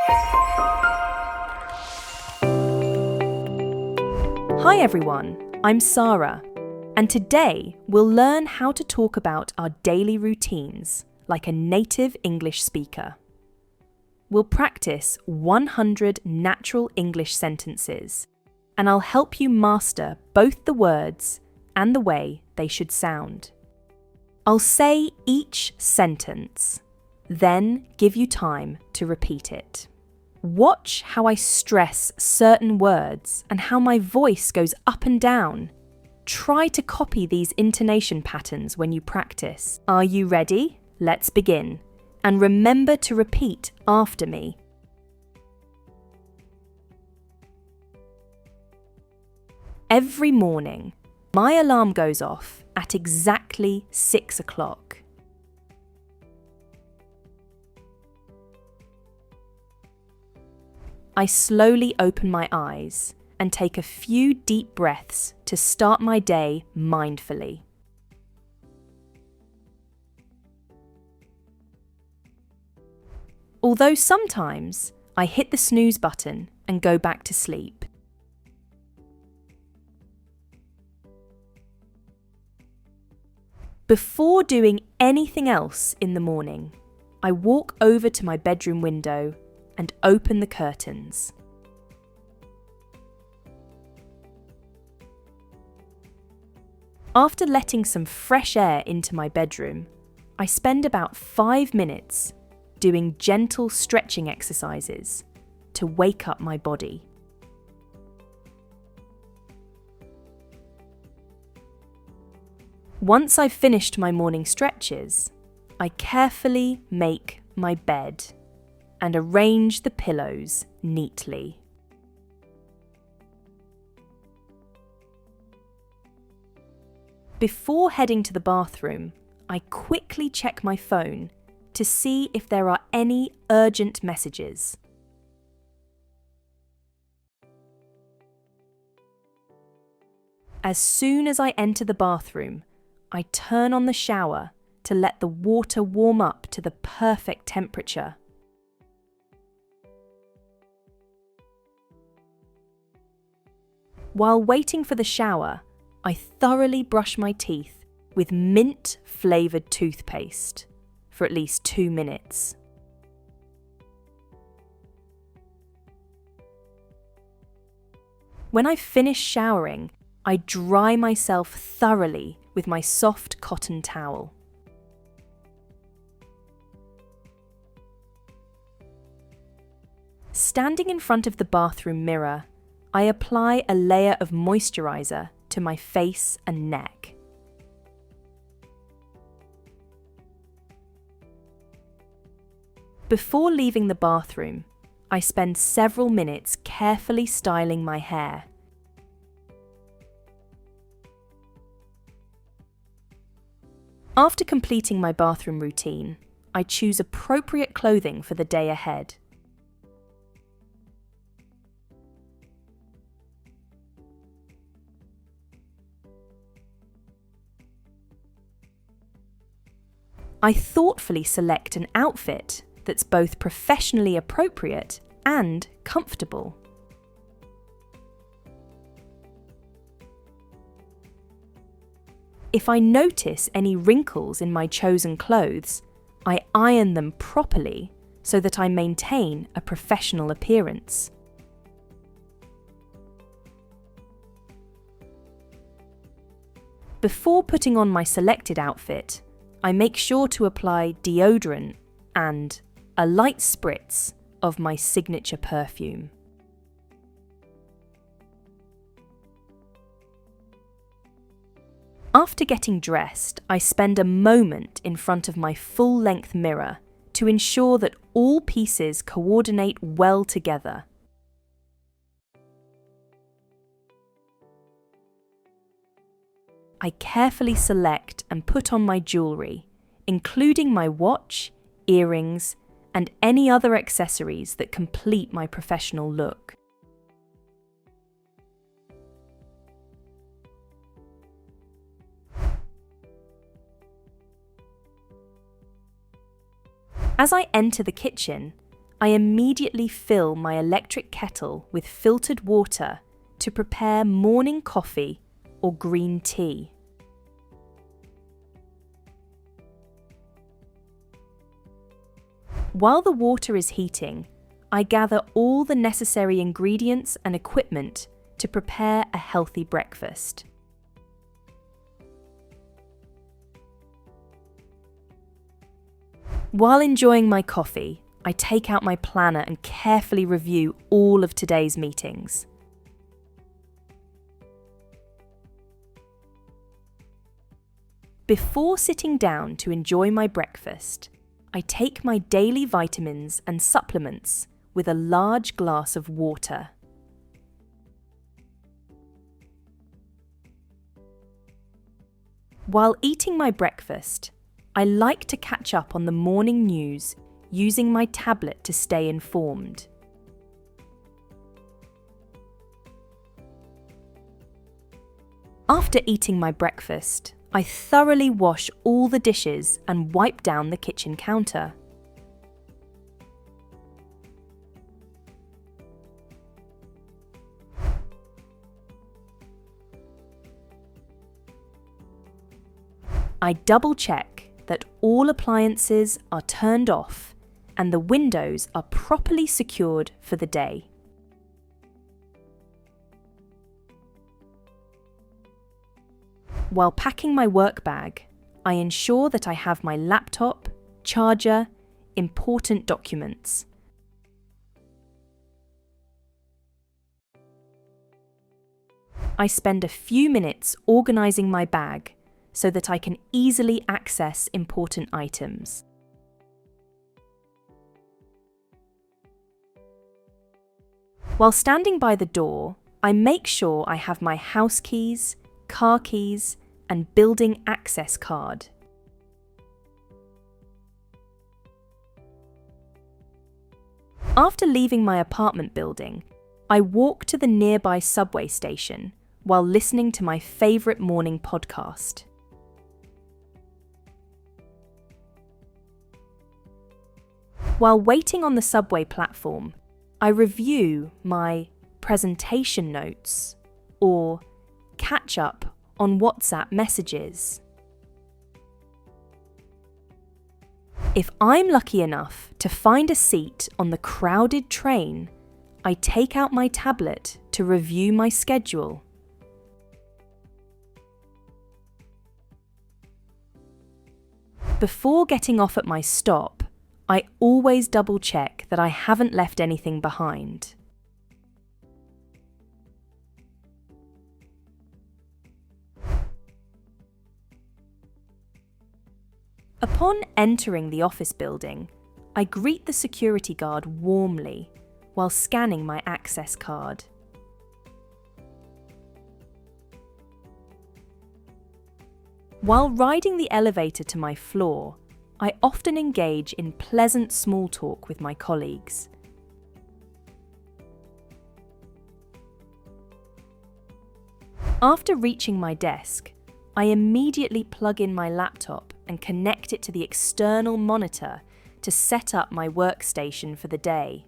Hi everyone, I'm Sarah, and today we'll learn how to talk about our daily routines like a native English speaker. We'll practice 100 natural English sentences, and I'll help you master both the words and the way they should sound. I'll say each sentence, then give you time to repeat it. Watch how I stress certain words and how my voice goes up and down. Try to copy these intonation patterns when you practice. Are you ready? Let's begin. And remember to repeat after me. Every morning, my alarm goes off at exactly 6 o'clock. I slowly open my eyes and take a few deep breaths to start my day mindfully. Although sometimes I hit the snooze button and go back to sleep. Before doing anything else in the morning, I walk over to my bedroom window and open the curtains. After letting some fresh air into my bedroom, I spend about 5 minutes doing gentle stretching exercises to wake up my body. Once I've finished my morning stretches, I carefully make my bed and arrange the pillows neatly. Before heading to the bathroom, I quickly check my phone to see if there are any urgent messages. As soon as I enter the bathroom, I turn on the shower to let the water warm up to the perfect temperature. While waiting for the shower, I thoroughly brush my teeth with mint-flavoured toothpaste for at least 2 minutes. When I finish showering, I dry myself thoroughly with my soft cotton towel. Standing in front of the bathroom mirror, I apply a layer of moisturiser to my face and neck. Before leaving the bathroom, I spend several minutes carefully styling my hair. After completing my bathroom routine, I choose appropriate clothing for the day ahead. I thoughtfully select an outfit that's both professionally appropriate and comfortable. If I notice any wrinkles in my chosen clothes, I iron them properly so that I maintain a professional appearance. Before putting on my selected outfit, I make sure to apply deodorant and a light spritz of my signature perfume. After getting dressed, I spend a moment in front of my full-length mirror to ensure that all pieces coordinate well together. I carefully select and put on my jewellery, including my watch, earrings, and any other accessories that complete my professional look. As I enter the kitchen, I immediately fill my electric kettle with filtered water to prepare morning coffee or green tea. While the water is heating, I gather all the necessary ingredients and equipment to prepare a healthy breakfast. While enjoying my coffee, I take out my planner and carefully review all of today's meetings. Before sitting down to enjoy my breakfast, I take my daily vitamins and supplements with a large glass of water. While eating my breakfast, I like to catch up on the morning news using my tablet to stay informed. After eating my breakfast, I thoroughly wash all the dishes and wipe down the kitchen counter. I double-check that all appliances are turned off and the windows are properly secured for the day. While packing my work bag, I ensure that I have my laptop, charger, important documents. I spend a few minutes organising my bag so that I can easily access important items. While standing by the door, I make sure I have my house keys, car keys, and building access card. After leaving my apartment building, I walk to the nearby subway station while listening to my favourite morning podcast. While waiting on the subway platform, I review my presentation notes or catch up on WhatsApp messages. If I'm lucky enough to find a seat on the crowded train, I take out my tablet to review my schedule. Before getting off at my stop, I always double-check that I haven't left anything behind. Upon entering the office building, I greet the security guard warmly while scanning my access card. While riding the elevator to my floor, I often engage in pleasant small talk with my colleagues. After reaching my desk, I immediately plug in my laptop and connect it to the external monitor to set up my workstation for the day.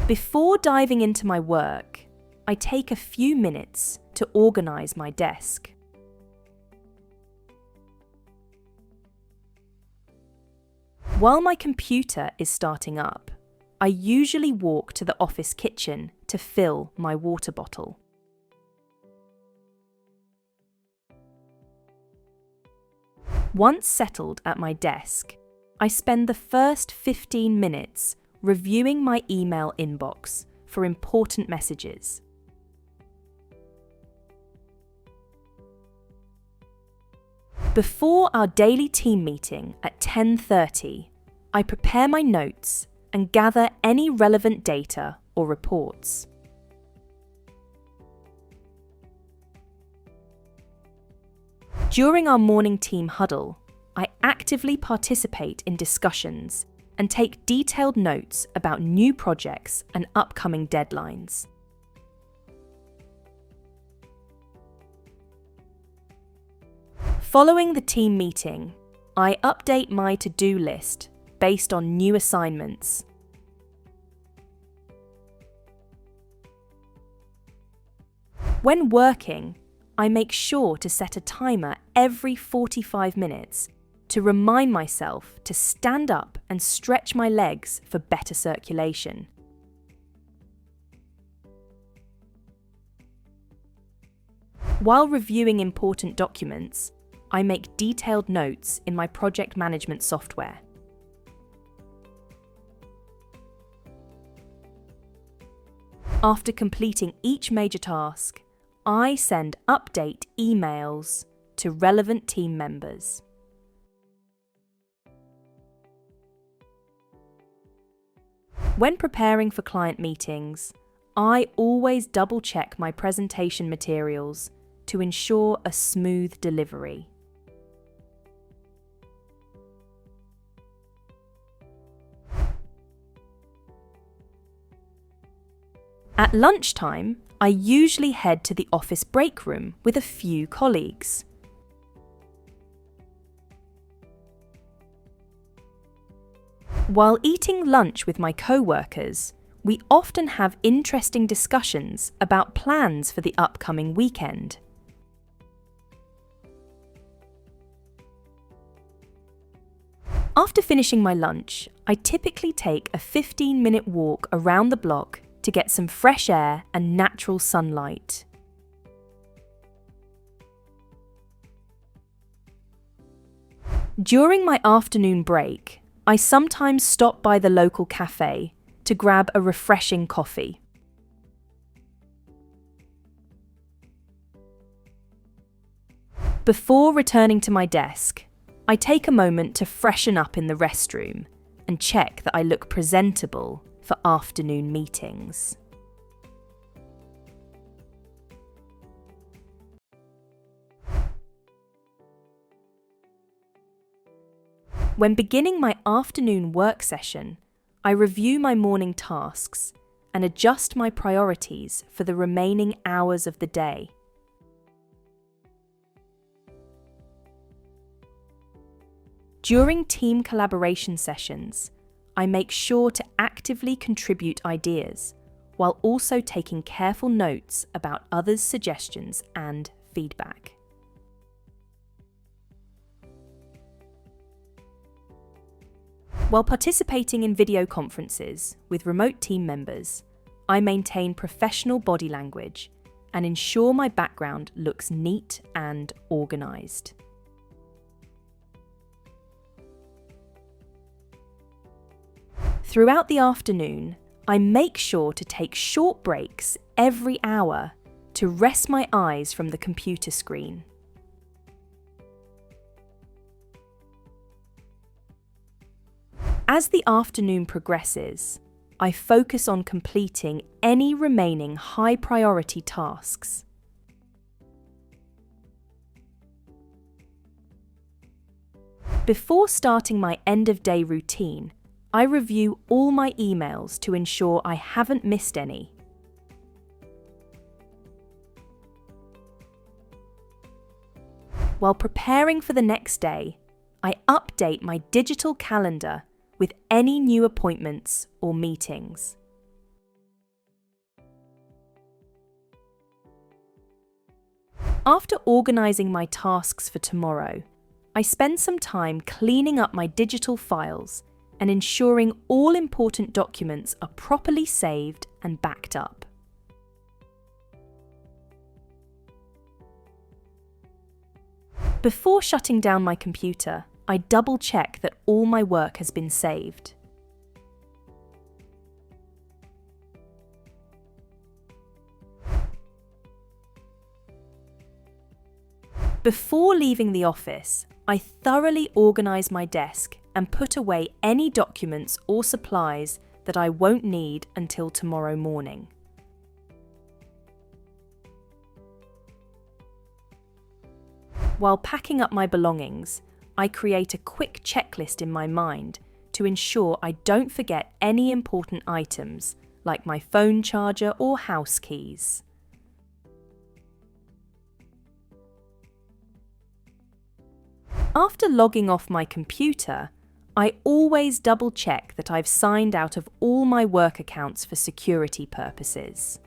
Before diving into my work, I take a few minutes to organise my desk. While my computer is starting up, I usually walk to the office kitchen to fill my water bottle. Once settled at my desk, I spend the first 15 minutes reviewing my email inbox for important messages. Before our daily team meeting at 10:30, I prepare my notes and gather any relevant data or reports. During our morning team huddle, I actively participate in discussions and take detailed notes about new projects and upcoming deadlines. Following the team meeting, I update my to-do list based on new assignments. When working, I make sure to set a timer every 45 minutes to remind myself to stand up and stretch my legs for better circulation. While reviewing important documents, I make detailed notes in my project management software. After completing each major task, I send update emails to relevant team members. When preparing for client meetings, I always double-check my presentation materials to ensure a smooth delivery. At lunchtime, I usually head to the office break room with a few colleagues. While eating lunch with my co-workers, we often have interesting discussions about plans for the upcoming weekend. After finishing my lunch, I typically take a 15-minute walk around the block to get some fresh air and natural sunlight. During my afternoon break, I sometimes stop by the local cafe to grab a refreshing coffee. Before returning to my desk, I take a moment to freshen up in the restroom and check that I look presentable for afternoon meetings. When beginning my afternoon work session, I review my morning tasks and adjust my priorities for the remaining hours of the day. During team collaboration sessions, I make sure to actively contribute ideas while also taking careful notes about others' suggestions and feedback. While participating in video conferences with remote team members, I maintain professional body language and ensure my background looks neat and organised. Throughout the afternoon, I make sure to take short breaks every hour to rest my eyes from the computer screen. As the afternoon progresses, I focus on completing any remaining high-priority tasks. Before starting my end-of-day routine, I review all my emails to ensure I haven't missed any. While preparing for the next day, I update my digital calendar with any new appointments or meetings. After organising my tasks for tomorrow, I spend some time cleaning up my digital files and ensuring all important documents are properly saved and backed up. Before shutting down my computer, I double-check that all my work has been saved. Before leaving the office, I thoroughly organise my desk and put away any documents or supplies that I won't need until tomorrow morning. While packing up my belongings, I create a quick checklist in my mind to ensure I don't forget any important items, like my phone charger or house keys. After logging off my computer, I always double-check that I've signed out of all my work accounts for security purposes.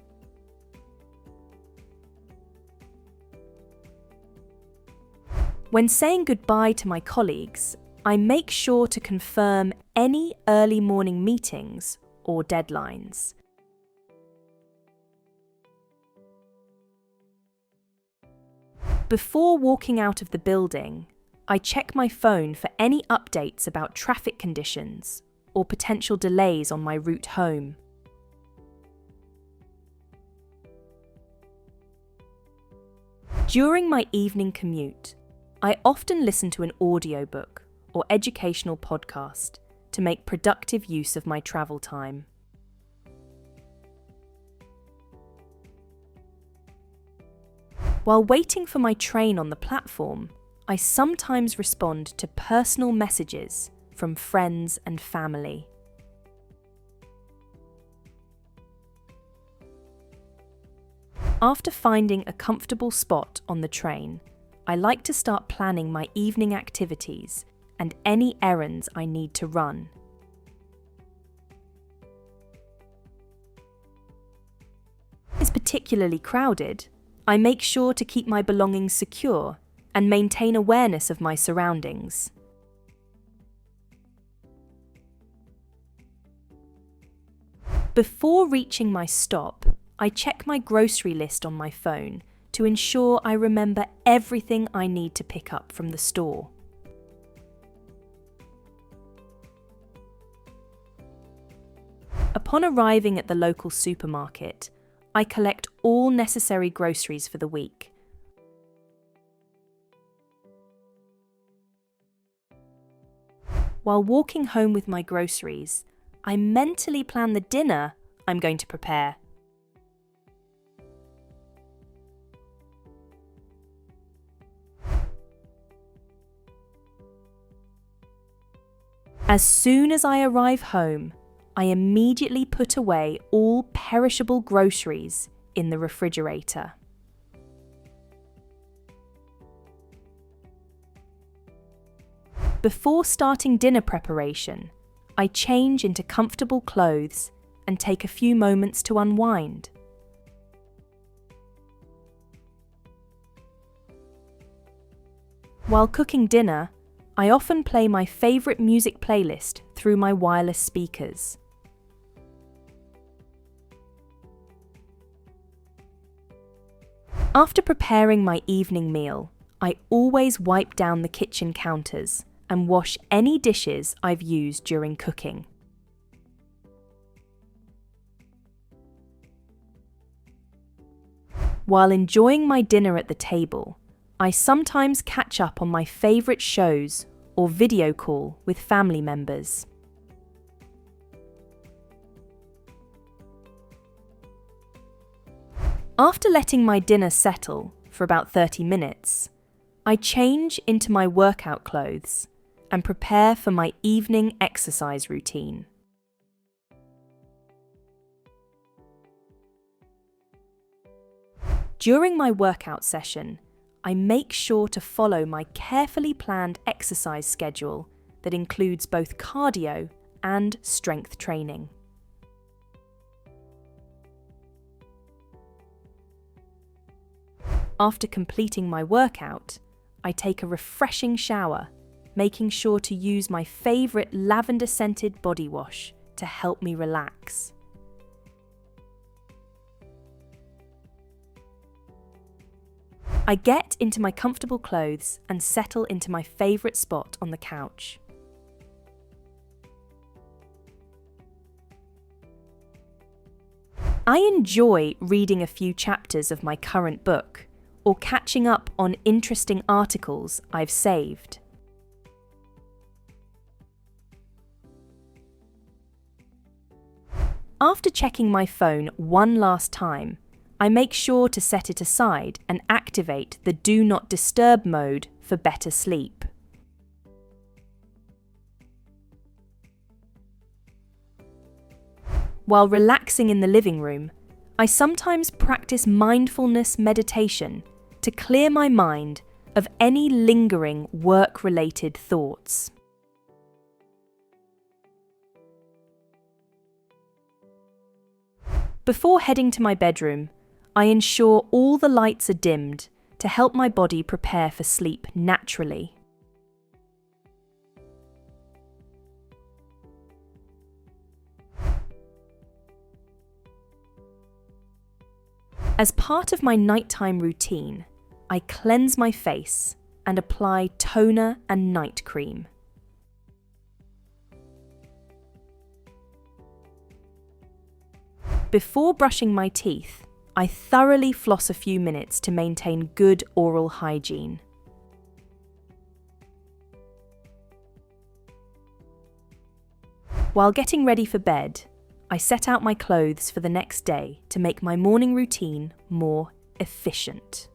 When saying goodbye to my colleagues, I make sure to confirm any early morning meetings or deadlines. Before walking out of the building, I check my phone for any updates about traffic conditions or potential delays on my route home. During my evening commute, I often listen to an audiobook or educational podcast to make productive use of my travel time. While waiting for my train on the platform, I sometimes respond to personal messages from friends and family. After finding a comfortable spot on the train, I like to start planning my evening activities and any errands I need to run. If it's particularly crowded, I make sure to keep my belongings secure and maintain awareness of my surroundings. Before reaching my stop, I check my grocery list on my phone to ensure I remember everything I need to pick up from the store. Upon arriving at the local supermarket, I collect all necessary groceries for the week. While walking home with my groceries, I mentally plan the dinner I'm going to prepare. As soon as I arrive home, I immediately put away all perishable groceries in the refrigerator. Before starting dinner preparation, I change into comfortable clothes and take a few moments to unwind. While cooking dinner, I often play my favourite music playlist through my wireless speakers. After preparing my evening meal, I always wipe down the kitchen counters and wash any dishes I've used during cooking. While enjoying my dinner at the table, I sometimes catch up on my favourite shows or video call with family members. After letting my dinner settle for about 30 minutes, I change into my workout clothes and prepare for my evening exercise routine. During my workout session, I make sure to follow my carefully planned exercise schedule that includes both cardio and strength training. After completing my workout, I take a refreshing shower, making sure to use my favourite lavender-scented body wash to help me relax. I get into my comfortable clothes and settle into my favourite spot on the couch. I enjoy reading a few chapters of my current book or catching up on interesting articles I've saved. After checking my phone one last time, I make sure to set it aside and activate the Do Not Disturb mode for better sleep. While relaxing in the living room, I sometimes practice mindfulness meditation to clear my mind of any lingering work-related thoughts. Before heading to my bedroom, I ensure all the lights are dimmed to help my body prepare for sleep naturally. As part of my nighttime routine, I cleanse my face and apply toner and night cream. Before brushing my teeth, I thoroughly floss a few minutes to maintain good oral hygiene. While getting ready for bed, I set out my clothes for the next day to make my morning routine more efficient.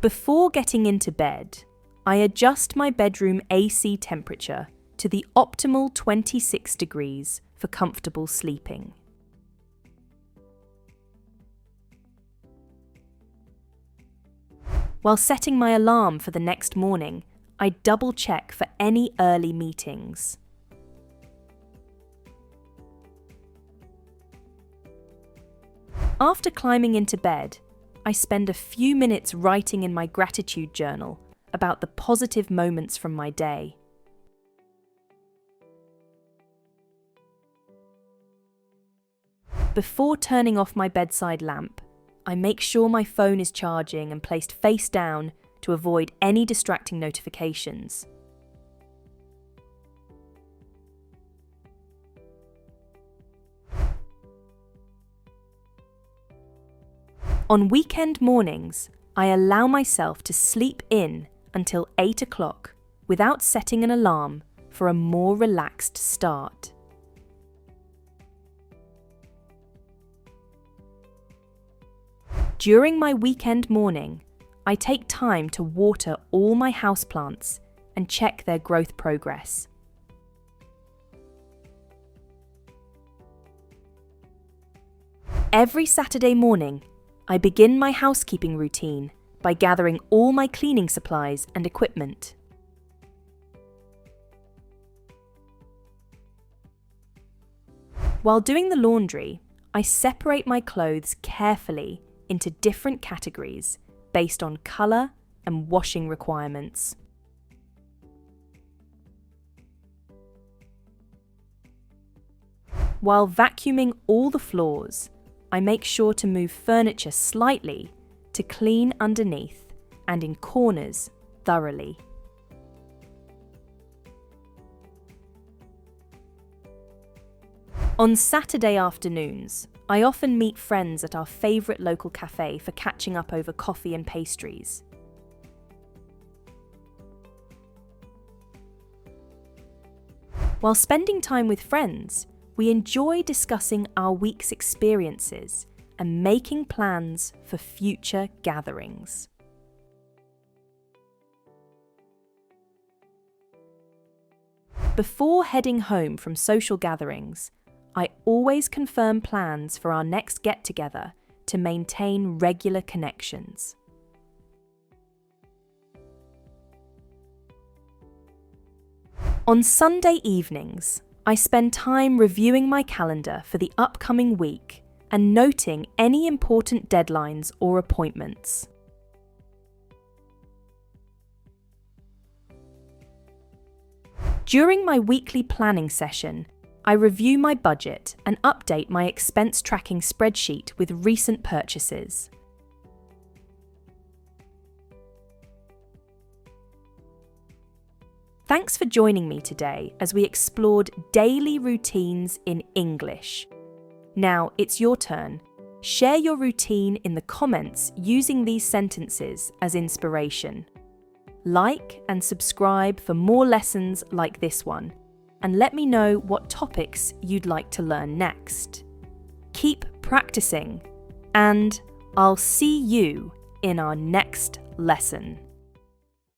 Before getting into bed, I adjust my bedroom AC temperature to the optimal 26 degrees for comfortable sleeping. While setting my alarm for the next morning, I double-check for any early meetings. After climbing into bed, I spend a few minutes writing in my gratitude journal about the positive moments from my day. Before turning off my bedside lamp, I make sure my phone is charging and placed face down to avoid any distracting notifications. On weekend mornings, I allow myself to sleep in until 8 o'clock without setting an alarm for a more relaxed start. During my weekend morning, I take time to water all my houseplants and check their growth progress. Every Saturday morning, I begin my housekeeping routine by gathering all my cleaning supplies and equipment. While doing the laundry, I separate my clothes carefully into different categories based on colour and washing requirements. While vacuuming all the floors, I make sure to move furniture slightly to clean underneath and in corners thoroughly. On Saturday afternoons, I often meet friends at our favourite local cafe for catching up over coffee and pastries. While spending time with friends, we enjoy discussing our week's experiences and making plans for future gatherings. Before heading home from social gatherings, I always confirm plans for our next get-together to maintain regular connections. On Sunday evenings, I spend time reviewing my calendar for the upcoming week and noting any important deadlines or appointments. During my weekly planning session, I review my budget and update my expense tracking spreadsheet with recent purchases. Thanks for joining me today as we explored daily routines in English. Now it's your turn. Share your routine in the comments using these sentences as inspiration. Like and subscribe for more lessons like this one, and let me know what topics you'd like to learn next. Keep practicing, and I'll see you in our next lesson.